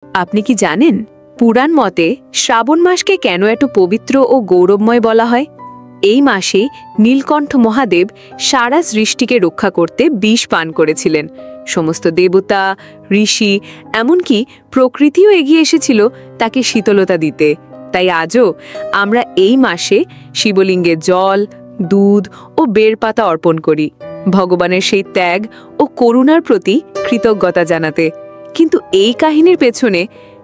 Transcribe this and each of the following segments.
আপনি কি জানেন পুরাণ মতে শ্রাবণ মাসকে কেন এত পবিত্র ও গৌরবময় বলা হয়? এই মাসে নীলকণ্ঠ মহাদেব সারা সৃষ্টিকে রক্ষা করতে বিষ পান করেছিলেন। সমস্ত দেবতা, ঋষি, এমনকি প্রকৃতিও এগিয়ে এসেছিল তাকে শীতলতা দিতে। তাই আজও আমরা এই মাসে শিবলিঙ্গে জল, দুধ ও বেলপাতা অর্পণ করি, ভগবানের সেই ত্যাগ ও করুণার প্রতি কৃতজ্ঞতা জানাতে। কিন্তু এই কাহিনীর পেছনে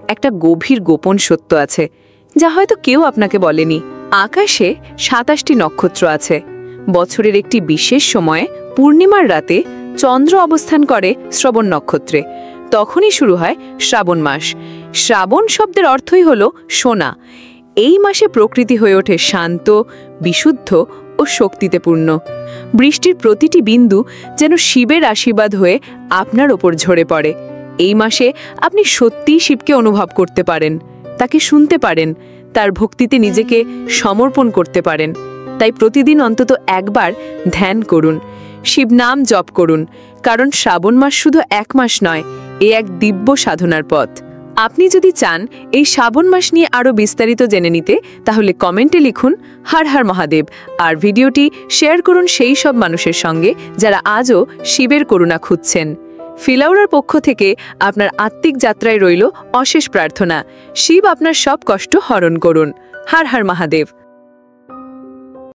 একটা গভীর গোপন সত্য আছে, যা হয়তো কেউ আপনাকে বলেনি। আকাশে ২৭টি নক্ষত্র আছে। বছরের একটি বিশেষ সময়ে পূর্ণিমার রাতে চন্দ্র অবস্থান করে শ্রবণ নক্ষত্রে। তখনই শুরু হয় শ্রাবণ মাস। শ্রাবণ শব্দের অর্থই হলো সোনা। এই মাসে প্রকৃতি হয়ে ওঠে শান্ত, বিশুদ্ধ ও শক্তিতে পূর্ণ। বৃষ্টির প্রতিটি বিন্দু যেন শিবের আশীর্বাদ হয়ে আপনার ওপর ঝরে পড়ে। এই মাসে আপনি সত্যিই শিবকে অনুভব করতে পারেন, তাকে শুনতে পারেন, তার ভক্তিতে নিজেকে সমর্পণ করতে পারেন। তাই প্রতিদিন অন্তত একবার ধ্যান করুন, শিব নাম জপ করুন, কারণ শ্রাবণ মাস শুধু এক মাস নয়, এ এক দিব্য সাধনার পথ। আপনি যদি চান এই শ্রাবণ মাস নিয়ে আরও বিস্তারিত জেনে নিতে, তাহলে কমেন্টে লিখুন হর হর মহাদেব, আর ভিডিওটি শেয়ার করুন সেই সব মানুষের সঙ্গে যারা আজও শিবের করুণা খুঁজছেন। ফিলাউরার পক্ষ থেকে আপনার আত্মিক যাত্রায় রইল অশেষ প্রার্থনা। শিব আপনার সব কষ্ট হরণ করুন। হর হর মহাদেব।